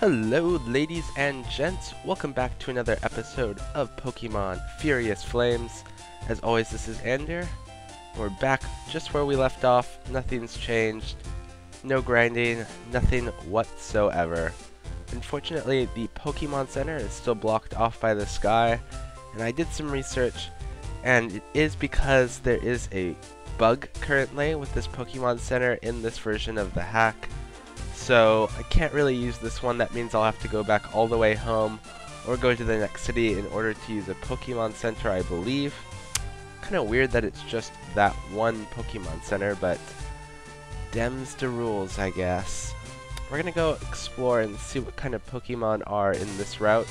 Hello ladies and gents, welcome back to another episode of Pokemon Furious Flames. As always, this is Ander. We're back just where we left off. Nothing's changed. No grinding, nothing whatsoever. Unfortunately, the Pokemon Center is still blocked off by the sky, and I did some research, and it is because there is a bug currently with this Pokemon Center in this version of the hack. So I can't really use this one. That means I'll have to go back all the way home or go to the next city in order to use a Pokemon Center, I believe. Kind of weird that it's just that one Pokemon Center, but dems the rules, I guess. We're gonna go explore and see what kind of Pokemon are in this route.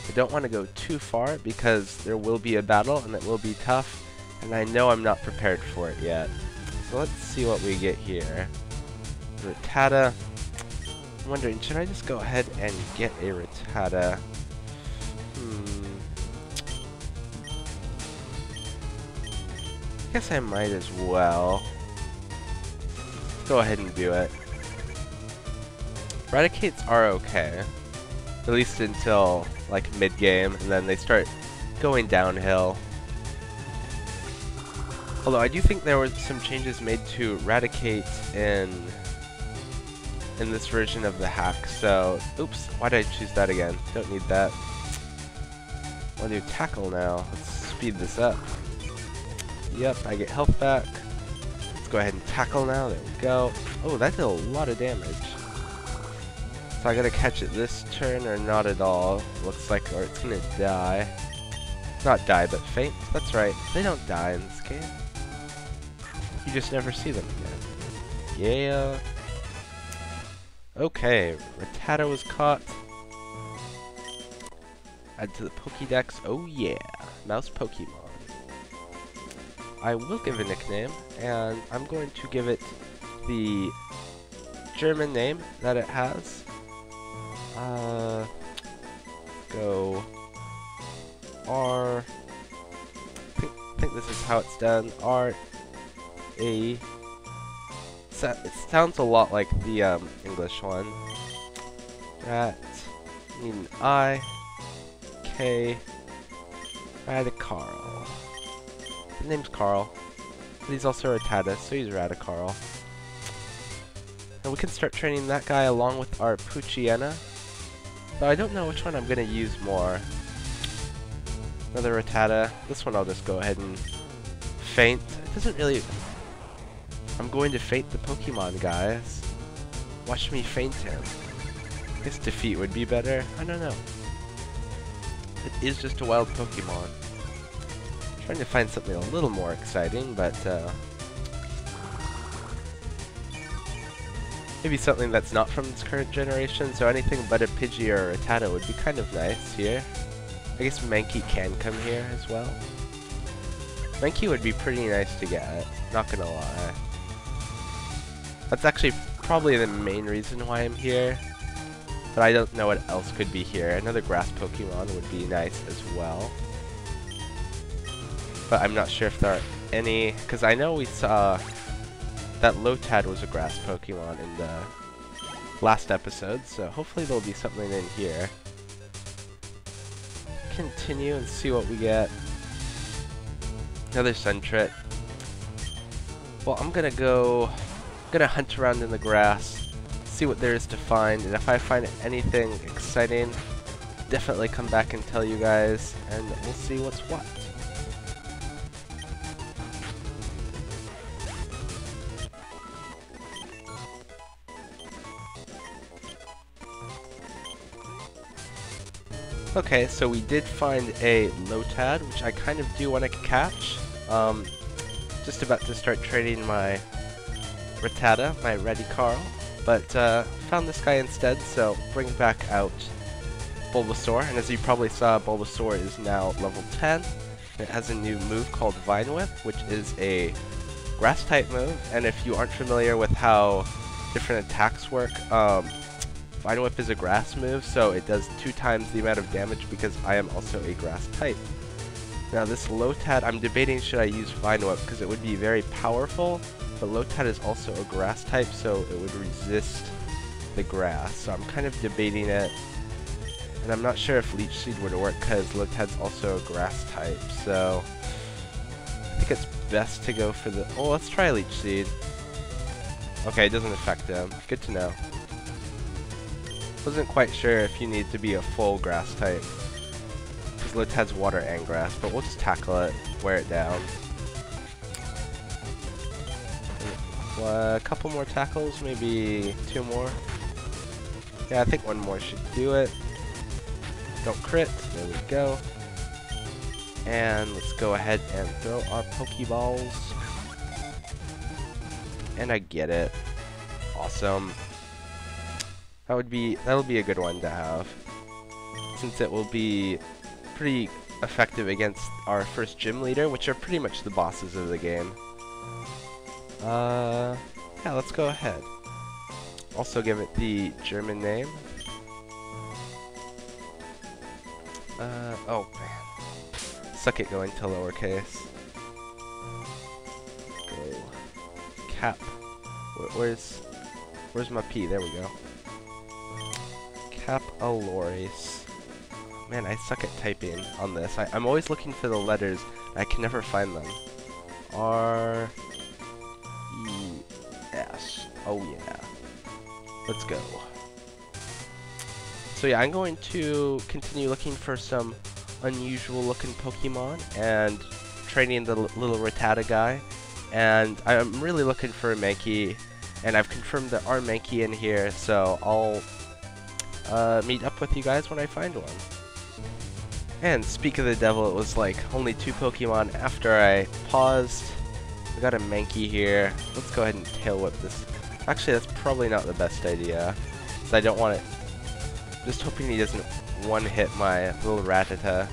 I don't want to go too far because there will be a battle and it will be tough, and I know I'm not prepared for it yet. So let's see what we get here. Rattata. I'm wondering, should I just go ahead and get a Rattata? I guess I might as well. Go ahead and do it. Raticates are okay. At least until, like, mid-game, and then they start going downhill. Although I do think there were some changes made to Raticate in this version of the hack, so oops, why did I choose that again? Don't need that. I'll do tackle now. Let's speed this up. Yep, I get health back. Let's go ahead and tackle now. There we go. Oh, that did a lot of damage. So I gotta catch it this turn or not at all. Looks like, or it's gonna die. Not die, but faint. That's right. They don't die in this game. You just never see them again. Yeah. Okay, Rattata was caught. Add to the Pokédex. Oh yeah, Mouse Pokemon. I will give a nickname, and I'm going to give it the German name that it has. Go R. I think this is how it's done. R-A. It sounds a lot like the English one. I-K Radicarl. His name's Carl, but he's also Rattata, so he's Radicarl. And we can start training that guy along with our Poochyena. Though I don't know which one I'm gonna use more. Another Rattata. This one I'll just go ahead and faint. It doesn't really. I'm going to faint the Pokemon, guys. Watch me faint him. I guess defeat would be better. I don't know. It is just a wild Pokemon. Trying to find something a little more exciting, but maybe something that's not from this current generation. So anything but a Pidgey or a Rattata would be kind of nice here. I guess Mankey can come here as well. Mankey would be pretty nice to get, not gonna lie. That's actually probably the main reason why I'm here, but I don't know what else could be here. Another grass Pokemon would be nice as well, but I'm not sure if there are any, because I know we saw that Lotad was a grass Pokemon in the last episode, so hopefully there'll be something in here. Continue and see what we get. Another Sentret. Well, I'm gonna hunt around in the grass, see what there is to find, and if I find anything exciting, definitely come back and tell you guys, and we'll see what's what. Okay, so we did find a Lotad, which I kind of do want to catch. Just about to start trading my Rattata, my Radicarl, but found this guy instead, so bring back out Bulbasaur, and as you probably saw, Bulbasaur is now level 10. It has a new move called Vine Whip, which is a grass type move, and if you aren't familiar with how different attacks work, Vine Whip is a grass move, so it does 2 times the amount of damage because I am also a grass type. Now this Lotad, I'm debating should I use Vine Whip because it would be very powerful, but Lotad is also a grass type, so it would resist the grass, so I'm kind of debating it. And I'm not sure if Leech Seed would work because Lotad's also a grass type, so I think it's best to go for the... Oh, let's try Leech Seed. Okay, it doesn't affect him. Good to know. Wasn't quite sure if you need to be a full grass type, because Lotad's water and grass, but we'll just tackle it, wear it down. A couple more tackles, maybe 2 more. Yeah, I think 1 more should do it. Don't crit, there we go. And let's go ahead and throw our Pokeballs. And I get it. Awesome. That'll be a good one to have, since it will be pretty effective against our first gym leader, which are pretty much the bosses of the game. Yeah, let's go ahead. Also give it the German name. Oh man. Suck it going to lowercase. Go. Cap. Where's my P? There we go. Cap Aloris. Man, I suck at typing on this. I'm always looking for the letters, and I can never find them. R... E... S. Oh yeah. Let's go. So yeah, I'm going to continue looking for some unusual looking Pokemon and training the little Rattata guy. And I'm really looking for a Mankey, and I've confirmed there are Mankey in here, so I'll meet up with you guys when I find one. And speak of the devil, it was like only 2 Pokemon after I paused. We got a Mankey here. Let's go ahead and tail whip this. Actually, that's probably not the best idea, because I don't want it. Just hoping he doesn't one-hit my little Rattata.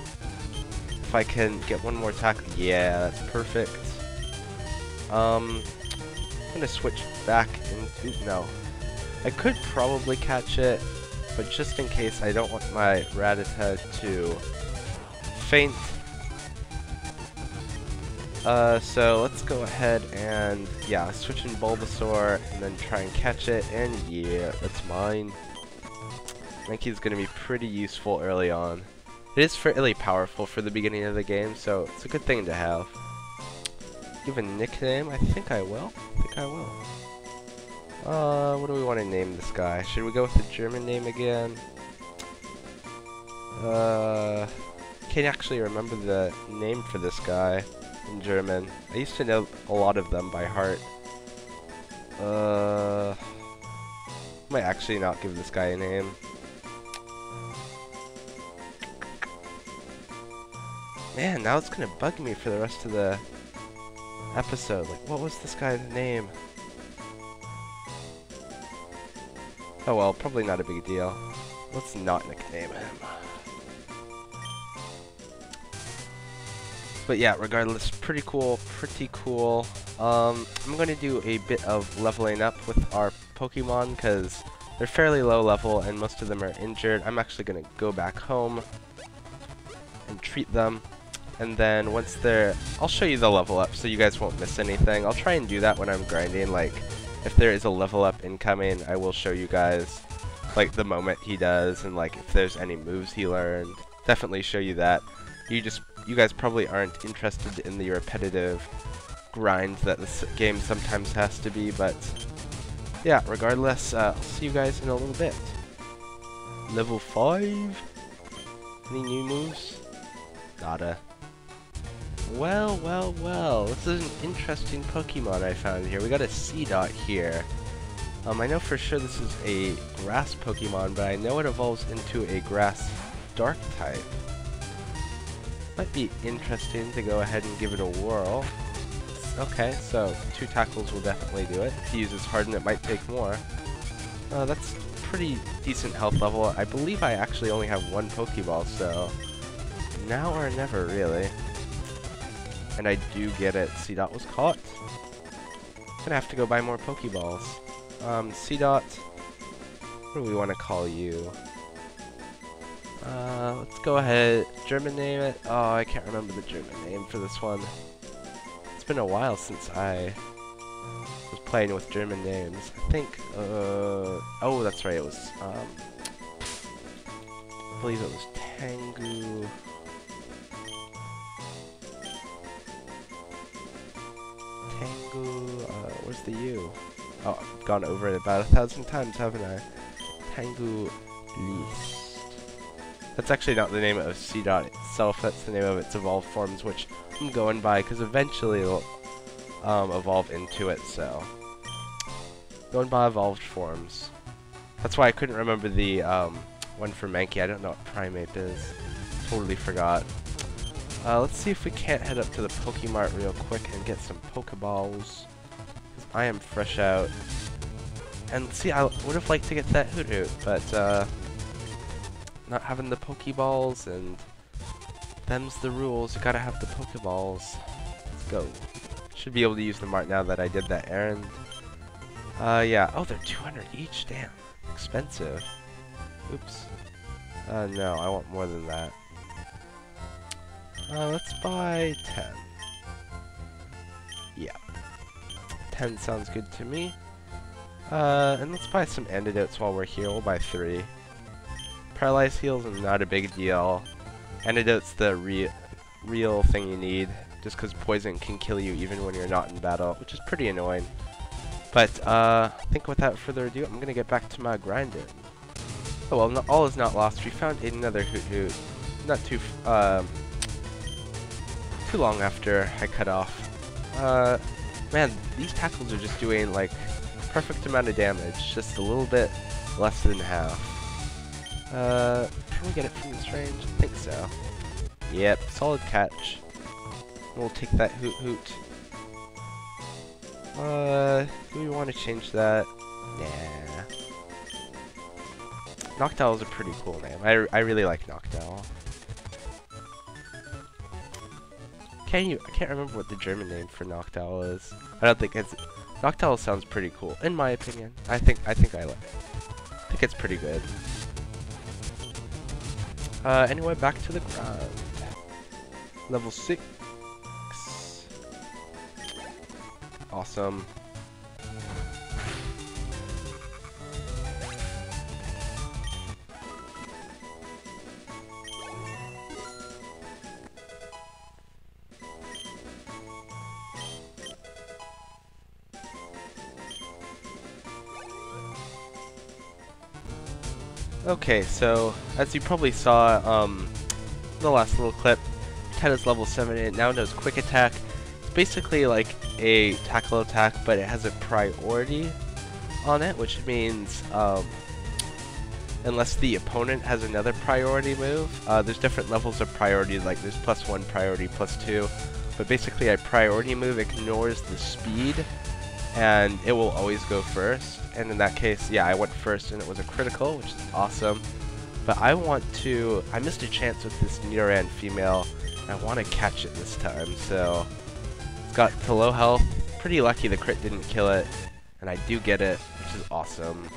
If I can get 1 more attack, yeah, that's perfect. I'm gonna switch back into... No. I could probably catch it, but just in case, I don't want my Rattata to faint. So let's go ahead and, yeah, switch in Bulbasaur, and then try and catch it, and yeah, that's mine. Mankey's gonna be pretty useful early on. It is fairly powerful for the beginning of the game, so it's a good thing to have. Give a nickname? I think I will. What do we want to name this guy? Should we go with the German name again? Can't actually remember the name for this guy in German. I used to know a lot of them by heart. Might actually not give this guy a name. Man, now it's gonna bug me for the rest of the episode. Like, what was this guy's name? Oh well, probably not a big deal. Let's not nickname him. But yeah, regardless, pretty cool. I'm gonna do a bit of leveling up with our Pokemon, because they're fairly low level and most of them are injured. I'm actually gonna go back home and treat them. And then once they're... I'll show you the level up so you guys won't miss anything. I'll try and do that when I'm grinding. Like, if there is a level up incoming, I will show you guys, like, the moment he does, and, like, if there's any moves he learned. Definitely show you that. You guys probably aren't interested in the repetitive grind that this game sometimes has to be, but... yeah, regardless, I'll see you guys in a little bit. Level 5? Any new moves? Nada. Well, this is an interesting Pokemon I found here. We got a Seedot here. I know for sure this is a grass Pokemon, but I know it evolves into a grass dark type. Might be interesting to go ahead and give it a whirl. Okay, so 2 tackles will definitely do it. If he uses Harden, it might take more. That's pretty decent health level. I believe I actually only have 1 Pokeball, so now or never, really. And I do get it. Seedot was caught. Gonna have to go buy more Pokeballs. Seedot, what do we want to call you? Let's go ahead. German name it. Oh, I can't remember the German name for this one. It's been a while since I was playing with German names. I think, oh, that's right, it was, I believe it was Tengu. Where's the U? Oh, I've gone over it about 1,000 times, haven't I? Tengu List. That's actually not the name of C dot itself, that's the name of its evolved forms, which I'm going by, because eventually it'll evolve into it, so. Going by evolved forms. That's why I couldn't remember the one for Mankey. I don't know what Primate is. Totally forgot. Let's see if we can't head up to the Pokemart real quick and get some Pokeballs. I am fresh out. And see, I would have liked to get that Hoot, but not having the Pokeballs, and them's the rules. You gotta have the Pokeballs. Let's go. Should be able to use the Mart now that I did that errand. Yeah. Oh, they're 200 each. Damn. Expensive. Oops. No, I want more than that. Let's buy 10. Yeah. 10 sounds good to me. And let's buy some antidotes while we're here. We'll buy 3. Paralyzed heals is not a big deal. Antidote's the real thing you need, just because poison can kill you even when you're not in battle, which is pretty annoying. But I think without further ado, I'm gonna get back to my grinding. Oh well, no, all is not lost. We found another Hoot. Not too long after I cut off. Man, these tackles are just doing like perfect amount of damage, just a little bit less than half. Can we get it from this range? I think so. Yep, solid catch. We'll take that Hoot. Do we want to change that? Nah. Noctowl is a pretty cool name. I really like Noctowl. I can't remember what the German name for Noctowl is. I don't think it's... Noctowl sounds pretty cool, in my opinion. I think I like it. I think it's pretty good. Anyway, back to the grind. Level 6. Awesome. Okay, so as you probably saw in the last little clip, Tedda's level 7 and it now knows Quick Attack. It's basically like a tackle attack, but it has a priority on it, which means unless the opponent has another priority move, there's different levels of priority, like there's +1 priority, +2, but basically a priority move ignores the speed and it will always go first. And in that case, yeah, I went first and it was a critical, which is awesome. But I missed a chance with this Nidoran female. I want to catch it this time, so it's got to low health. Pretty lucky the crit didn't kill it, and I do get it, which is awesome.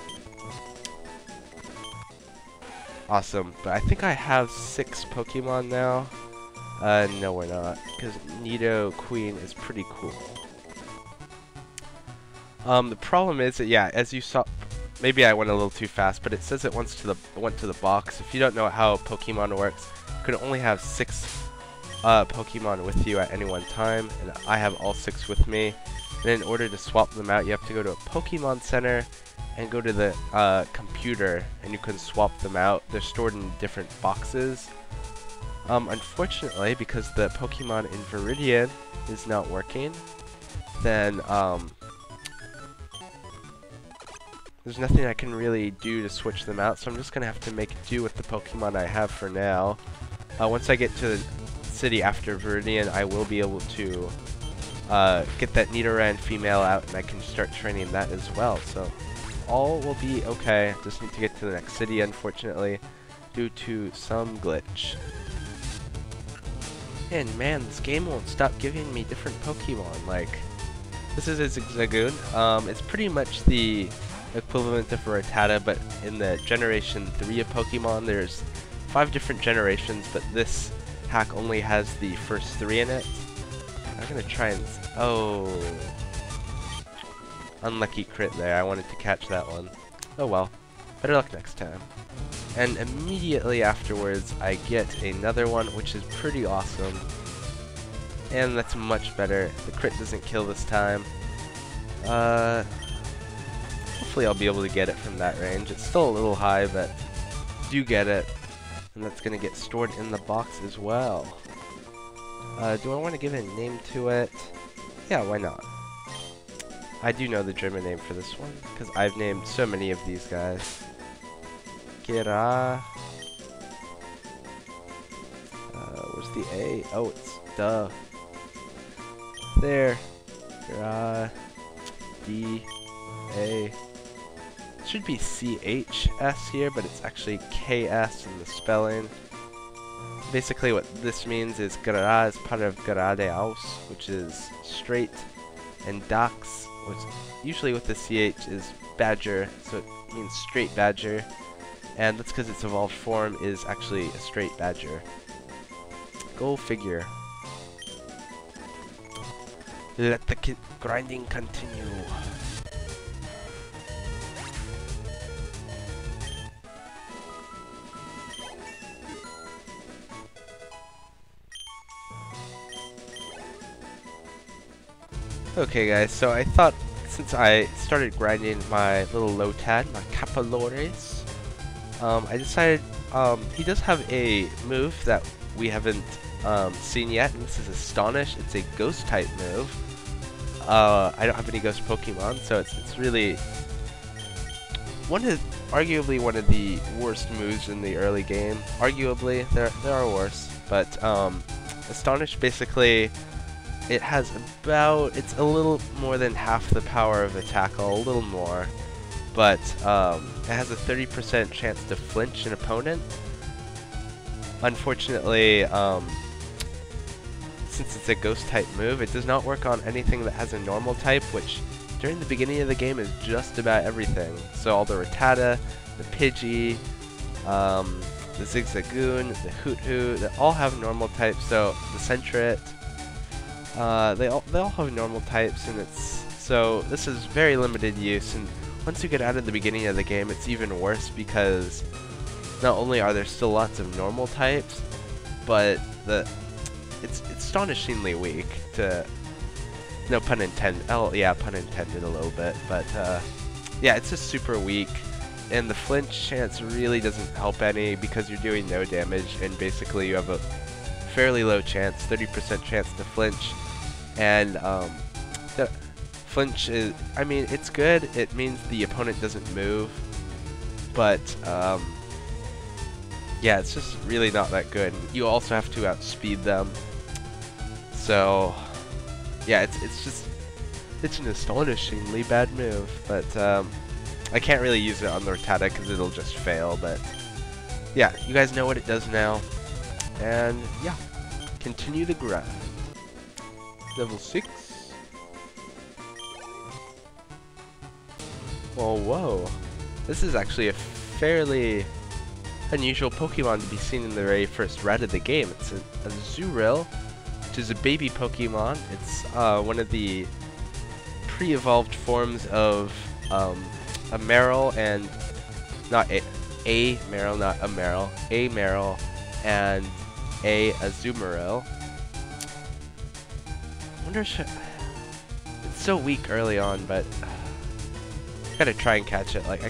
Awesome, but I think I have 6 Pokemon now. No we're not, because Nidoqueen is pretty cool. The problem is that, yeah, as you saw, maybe I went a little too fast, but it says it went to the box. If you don't know how Pokemon works, you can only have 6 Pokemon with you at any one time, and I have all 6 with me. And in order to swap them out, you have to go to a Pokemon Center and go to the computer, and you can swap them out. They're stored in different boxes. Unfortunately, because the Pokemon in Viridian is not working, then there's nothing I can really do to switch them out, so I'm just going to have to make do with the Pokemon I have for now. Once I get to the city after Viridian, I will be able to get that Nidoran female out, and I can start training that as well. So all will be okay. Just need to get to the next city, unfortunately, due to some glitch. And man, this game won't stop giving me different Pokemon. Like, this is a Zigzagoon. It's pretty much the equivalent of Rattata, but in the Generation 3 of Pokemon, there's 5 different generations, but this hack only has the first 3 in it. I'm gonna try and... oh. Unlucky crit there. I wanted to catch that one. Oh well. Better luck next time. And immediately afterwards, I get another one, which is pretty awesome. And that's much better. The crit doesn't kill this time. Hopefully I'll be able to get it from that range. It's still a little high, but do get it. And that's going to get stored in the box as well. Do I want to give a name to it? Yeah, why not? I do know the German name for this one, because I've named so many of these guys. Gira. Where's the A? Oh, it's duh. There. Gira. D. A. It should be CHS here, but it's actually KS in the spelling. Basically what this means is Gra is part of geradeaus, which is straight, and Dax, which usually with the CH is badger, so it means straight badger. And that's because its evolved form is actually a straight badger. Go figure. Let the grinding continue. Okay guys, so I thought since I started grinding my little Lotad, my Capolores, I decided he does have a move that we haven't seen yet, and this is Astonish. It's a ghost type move. I don't have any ghost Pokemon, so it's really arguably one of the worst moves in the early game. Arguably, there are worse, but Astonish basically, it has it's a little more than half the power of a tackle, a little more, but it has a 30% chance to flinch an opponent. Unfortunately, since it's a ghost type move, it does not work on anything that has a normal type, which during the beginning of the game is just about everything. So all the Rattata, the Pidgey, the Zigzagoon, the Hoot-Hoot, they all have normal types. So the Sentret, they all have normal types, and so this is very limited use. And once you get out of the beginning of the game, it's even worse because not only are there still lots of normal types, but it's astonishingly weak to, no pun intended, oh yeah, pun intended a little bit, but yeah, it's just super weak, and the flinch chance really doesn't help any because you're doing no damage, and basically you have a fairly low chance, 30% chance to flinch, and the flinch is, I mean, it's good, it means the opponent doesn't move, but yeah, it's just really not that good. You also have to outspeed them. So, yeah, it's an astonishingly bad move. But I can't really use it on the Rattata because it'll just fail. But yeah, you guys know what it does now. And yeah, continue the grind. Level 6. Oh, whoa. This is actually a fairly unusual Pokemon to be seen in the very first red of the game. It's a Zuril, which is a baby Pokemon. It's one of the pre-evolved forms of a Marill and not a Marill, not a Marill, a Marill and a Azumarill. I wonder if it's so weak early on, but gotta try and catch it. Like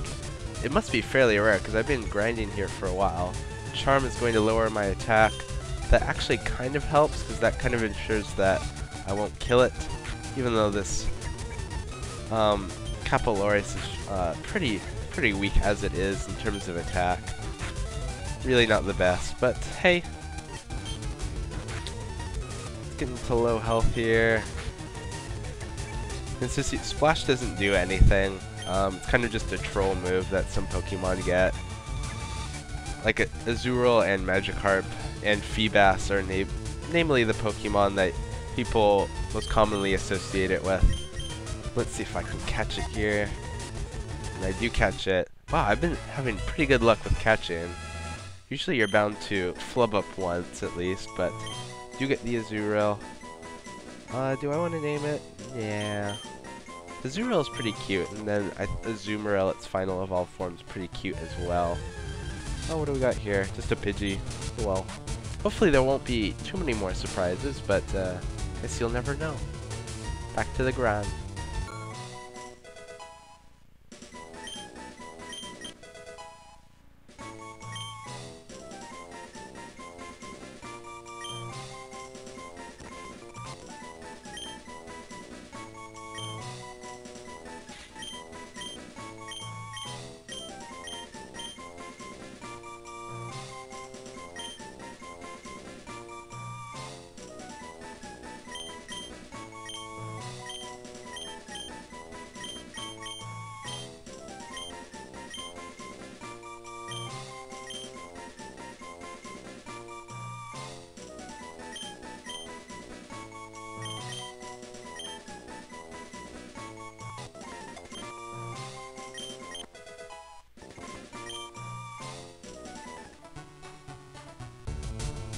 it must be fairly rare because I've been grinding here for a while. Charm is going to lower my attack. That actually kind of helps because that kind of ensures that I won't kill it, even though this Capolores is pretty weak as it is in terms of attack. Really not the best, but hey, it's getting to low health here. And so Splash doesn't do anything. It's kind of just a troll move that some Pokemon get. Like Azurill and Magikarp and Feebas are namely the Pokemon that people most commonly associate it with. Let's see if I can catch it here. And I do catch it. Wow, I've been having pretty good luck with catching. Usually you're bound to flub up once at least, but do get the Azurill. Do I want to name it? Yeah. Azurill is pretty cute, and then Azumarill, its final evolved form, is pretty cute as well. Oh, what do we got here? Just a Pidgey. Well, hopefully there won't be too many more surprises, but guess you'll never know. Back to the grind.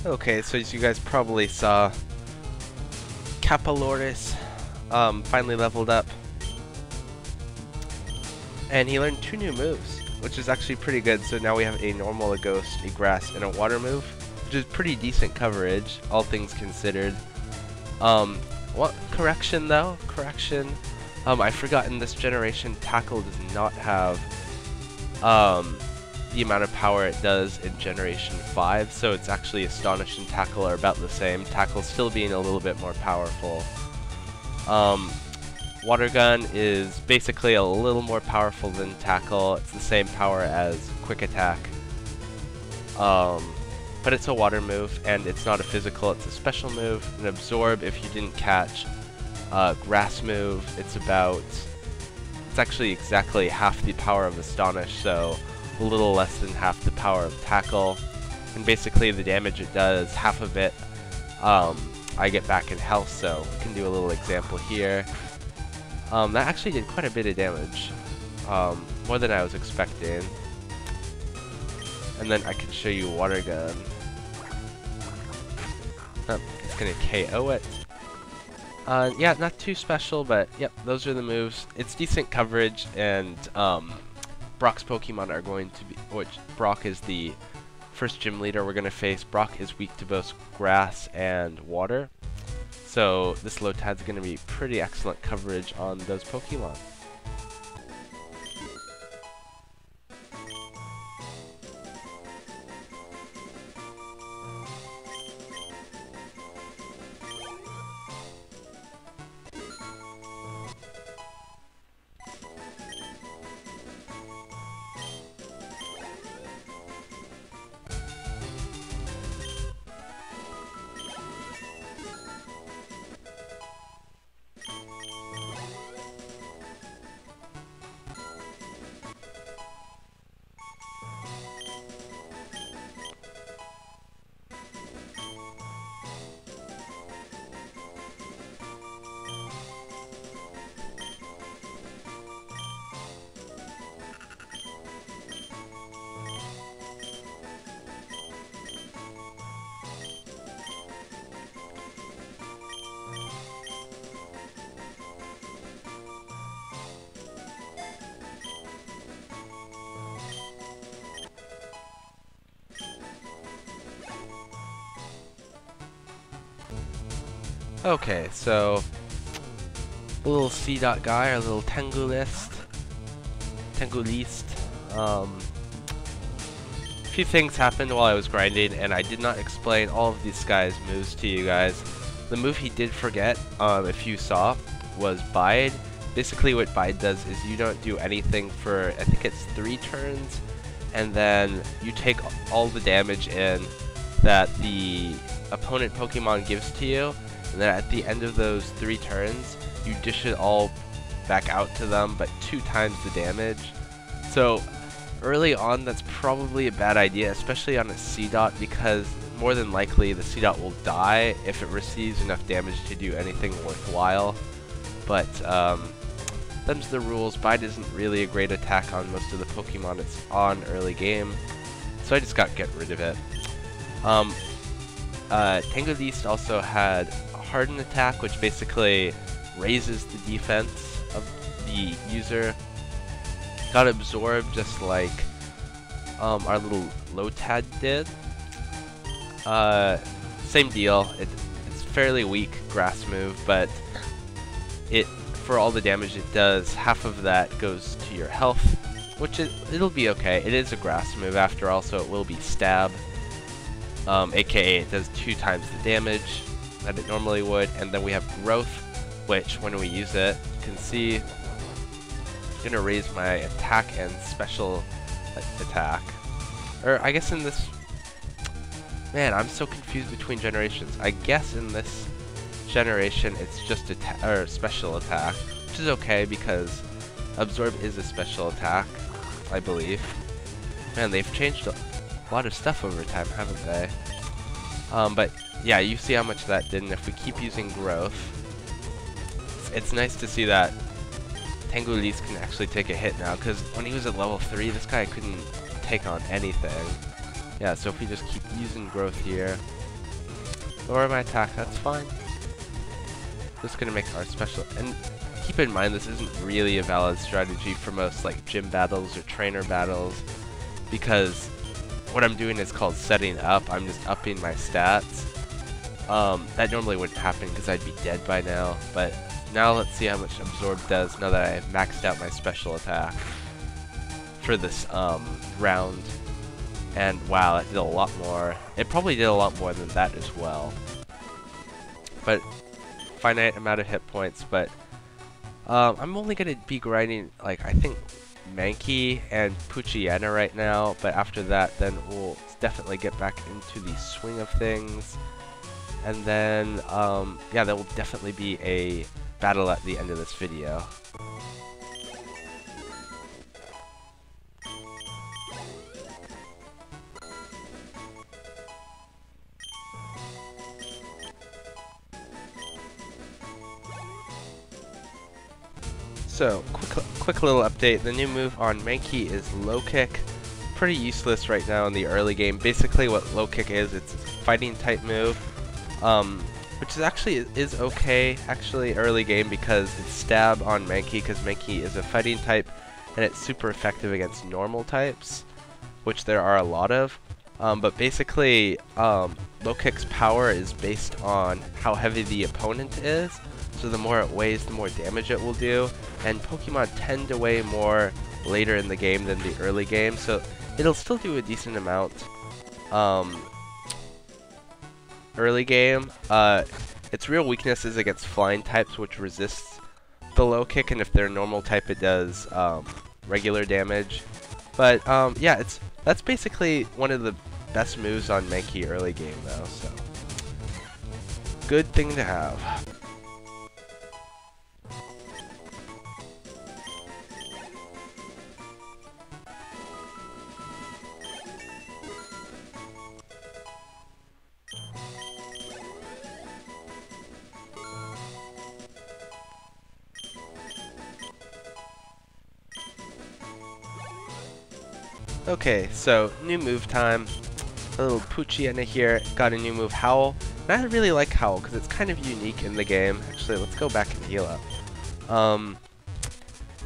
Okay, so as you guys probably saw, Capaloris finally leveled up. And he learned 2 new moves, which is actually pretty good. So now we have a normal, a ghost, a grass, and a water move, which is pretty decent coverage, all things considered. What correction though? Correction. I forgot in this generation, Tackle does not have the amount of power it does in Generation 5, so it's actually Astonish and Tackle are about the same. Tackle still being a little bit more powerful. Water Gun is basically a little more powerful than Tackle. It's the same power as Quick Attack. But it's a water move, and it's not a physical, it's a special move. An Absorb, if you didn't catch. Grass move, it's actually exactly half the power of Astonish, so a little less than half the power of Tackle. And basically the damage it does, half of it, I get back in health, so we can do a little example here. That actually did quite a bit of damage, more than I was expecting. And then I can show you Water Gun. It's gonna KO it. Yeah, not too special, but yep, those are the moves. It's decent coverage, and Brock's Pokemon are going to be, Brock is the first gym leader we're going to face. Brock is weak to both grass and water, so this Lotad's going to be pretty excellent coverage on those Pokemon. Okay, so a little C-Dot guy, our little Tangulist. A few things happened while I was grinding, and I did not explain all of this guy's moves to you guys. The move he did forget, if you saw, was Bide. Basically what Bide does is you don't do anything for, I think it's 3 turns, and then you take all the damage in that the opponent Pokemon gives to you, and then at the end of those 3 turns, you dish it all back out to them, but 2 times the damage. So early on, that's probably a bad idea, especially on a C-Dot, because more than likely the C-Dot will die if it receives enough damage to do anything worthwhile. But them's the rules. Bite isn't really a great attack on most of the Pokemon it's on early game, so I just got to get rid of it. Tanglebeast also had a Harden attack, which basically raises the defense the user got absorbed just like our little Lotad did. Same deal. It's fairly weak grass move, but for all the damage it does, half of that goes to your health, which it'll be okay. It is a grass move after all, so it will be stab. AKA it does 2 times the damage that it normally would. And then we have growth, which when we use it, you can see I'm gonna raise my attack and special attack. Or I guess in this, man, I'm so confused between generations. I guess in this generation it's just special attack, which is okay because absorb is a special attack, I believe. Man, they've changed a lot of stuff over time, haven't they? But yeah, you see how much that did, and if we keep using growth, it's nice to see that Tangulis can actually take a hit now, because when he was at level 3, this guy couldn't take on anything. Yeah, so if we just keep using growth here, lower my attack, that's fine. Just gonna make our special, and keep in mind this isn't really a valid strategy for most like gym battles or trainer battles, because what I'm doing is called setting up. I'm just upping my stats. That normally wouldn't happen because I'd be dead by now, but now let's see how much absorb does now that I've maxed out my special attack for this round. And wow, that did a lot more. It probably did a lot more than that as well. But finite amount of hit points, but I'm only going to be grinding, like, I think Mankey and Poochyena right now, but after that then we'll definitely get back into the swing of things. And then, yeah, there will definitely be a battle at the end of this video. So, quick little update. The new move on Mankey is low kick. Pretty useless right now in the early game. Basically what low kick is, it's a fighting type move. Which is actually okay early game, because it's stab on Mankey, because Mankey is a fighting type and it's super effective against normal types, which there are a lot of. But basically low kick's power is based on how heavy the opponent is. So the more it weighs, the more damage it will do, and Pokemon tend to weigh more later in the game than the early game, so it'll still do a decent amount. Early game, its real weakness is against flying types, which resists the low kick, and if they're normal type it does regular damage. But yeah, that's basically one of the best moves on Mankey early game though, so good thing to have. Okay, so new move time. A little Poochyena here got a new move, Howl. And I really like Howl because it's kind of unique in the game. Actually, let's go back and heal up.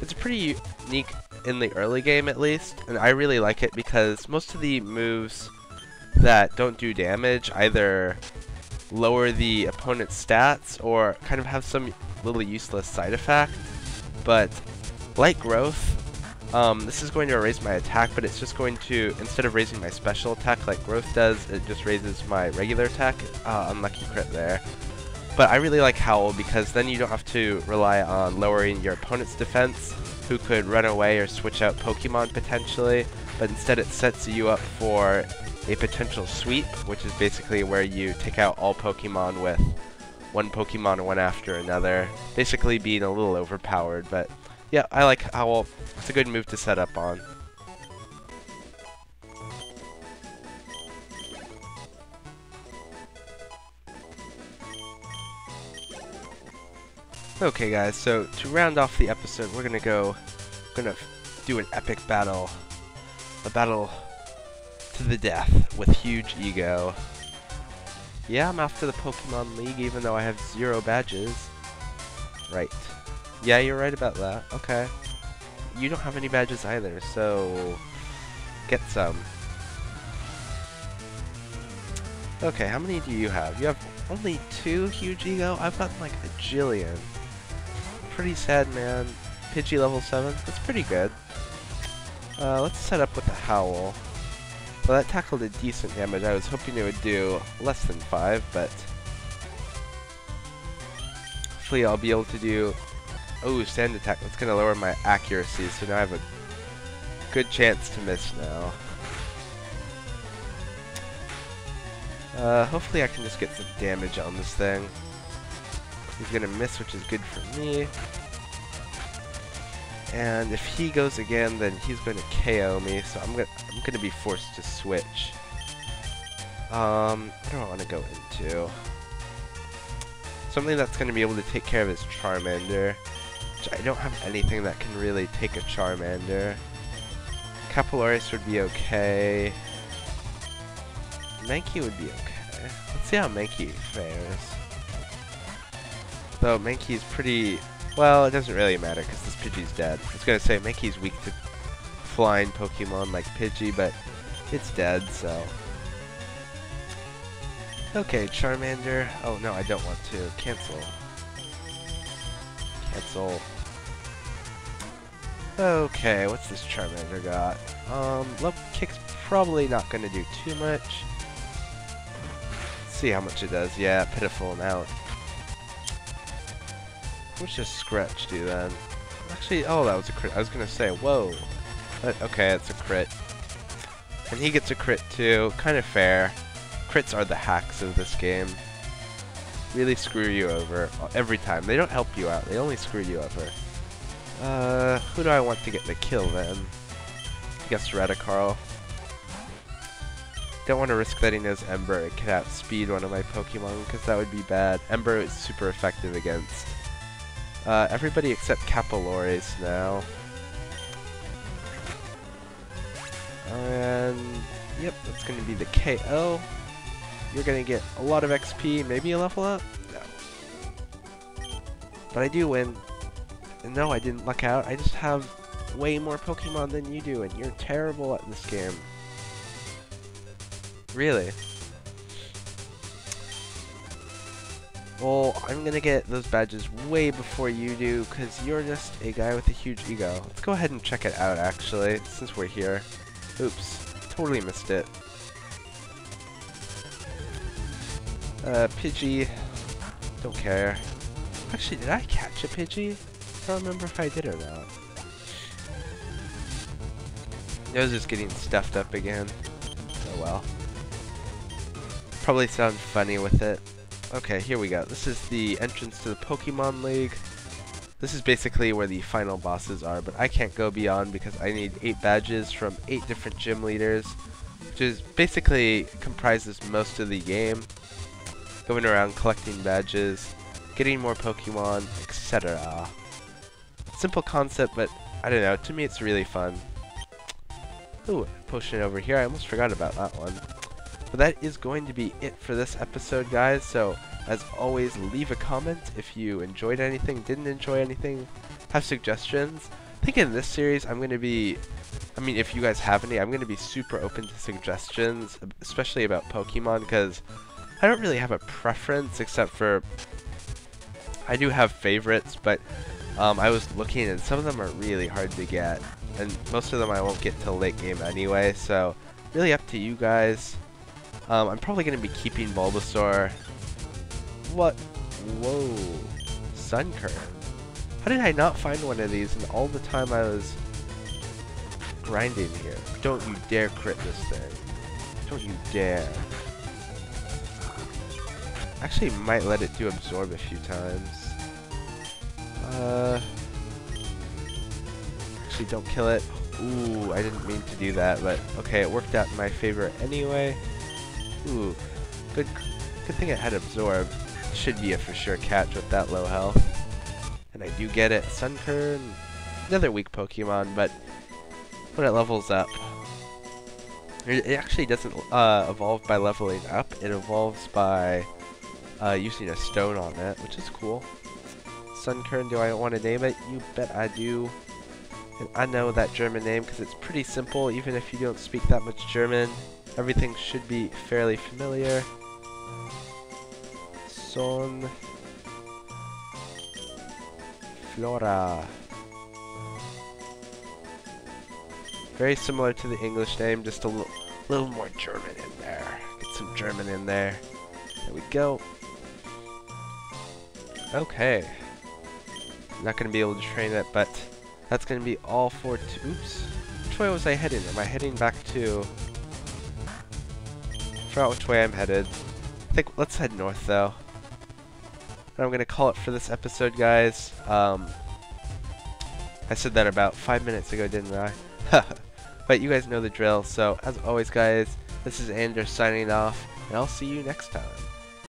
It's pretty unique in the early game at least, and I really like it because most of the moves that don't do damage either lower the opponent's stats or kind of have some little useless side effect. But like growth, this is going to raise my attack, but it's just going to, instead of raising my special attack like growth does, it just raises my regular attack. Unlucky crit there. But I really like Howl because then you don't have to rely on lowering your opponent's defense, who could run away or switch out Pokemon potentially, but instead it sets you up for a potential sweep, which is basically where you take out all Pokemon with one Pokemon one after another, basically being a little overpowered. But yeah, I like Howl. It's a good move to set up on. Okay guys, so to round off the episode, we're gonna do an epic battle. A battle to the death with huge ego. Yeah, I'm after the Pokemon League even though I have 0 badges. Right. Yeah, you're right about that. Okay. You don't have any badges either, so get some. Okay, how many do you have? You have only 2 huge ego? I've gotten like a jillion. Pretty sad, man. Pidgey level 7? That's pretty good. Let's set up with the Howl. Well, that tackled a decent damage. I was hoping it would do less than 5, but hopefully I'll be able to do... Oh, Sand Attack. That's going to lower my accuracy, so now I have a good chance to miss now. Hopefully I can just get some damage on this thing. He's going to miss, which is good for me. And if he goes again, then he's going to KO me, so I'm gonna be forced to switch. What do I want to go into? Something that's going to be able to take care of his Charmander, which I don't have anything that can really take a Charmander. Capillaris would be okay. Mankey would be okay. Let's see how Mankey fares. Though Mankey's pretty... Well, it doesn't really matter because this Pidgey's dead. I was going to say Mankey's weak to flying Pokemon like Pidgey, but it's dead, so... Okay, Charmander. Oh, no, I don't want to. Cancel. Cancel. Okay, what's this Charmander got? Love Kick's probably not going to do too much. Let's see how much it does. Yeah, pitiful amount. What's just Scratch do then? Actually, oh, that was a crit. I was gonna say, whoa. But, okay, it's a crit. And he gets a crit too. Kind of fair. Crits are the hacks of this game. Really screw you over every time. They don't help you out. They only screw you over. Who do I want to get the kill then? I guess Radicarl. Don't want to risk that he knows Ember. It could outspeed one of my Pokemon because that would be bad. Ember is super effective against everybody except Capillaris now. And yep, that's going to be the KO. You're going to get a lot of XP, maybe a level up? No. But I do win. And no, I didn't luck out. I just have way more Pokemon than you do, and you're terrible at this game. Really? Well, I'm gonna get those badges way before you do, because you're just a guy with a huge ego. Let's go ahead and check it out, actually, since we're here. Oops, totally missed it. Pidgey, don't care. Actually, did I catch a Pidgey? I don't remember if I did or not. Nose is getting stuffed up again. Oh well. Probably sound funny with it. Okay, here we go. This is the entrance to the Pokemon League. This is basically where the final bosses are, but I can't go beyond because I need 8 badges from 8 different gym leaders, which is basically comprises most of the game. Going around collecting badges, getting more Pokemon, etc. Simple concept, but I don't know, to me it's really fun. Ooh, potion over here, I almost forgot about that one. But that is going to be it for this episode, guys. So, as always, leave a comment if you enjoyed anything, didn't enjoy anything, have suggestions. I think in this series, I'm going to be, I mean, if you guys have any, I'm going to be super open to suggestions, especially about Pokemon, because I don't really have a preference, except for, I do have favorites, but I was looking, and some of them are really hard to get, and most of them I won't get till late game anyway, so really up to you guys. I'm probably going to be keeping Bulbasaur. What? Whoa. Sunkern. How did I not find one of these in all the time I was grinding here? Don't you dare crit this thing. Don't you dare. Actually, might let it do absorb a few times. Actually, don't kill it. Ooh, I didn't mean to do that, but okay, it worked out in my favor anyway. Ooh, good thing it had absorb. Should be a for sure catch with that low health. And I do get it. Sunkern, another weak Pokemon, but when it levels up, it actually doesn't evolve by leveling up. It evolves by using a stone on it, which is cool. Sunkern. Do I want to name it? You bet I do. And I know that German name because it's pretty simple. Even if you don't speak that much German, everything should be fairly familiar. Son Flora. Very similar to the English name, just a little more German in there. Get some German in there. There we go. Okay. I'm not going to be able to train it, but that's going to be all for... Oops. Which way was I heading? Am I heading back to... I forgot which way I'm headed. I think let's head north, though. And I'm going to call it for this episode, guys. I said that about 5 minutes ago, didn't I? But you guys know the drill. So, as always, guys, this is Andrew signing off, and I'll see you next time.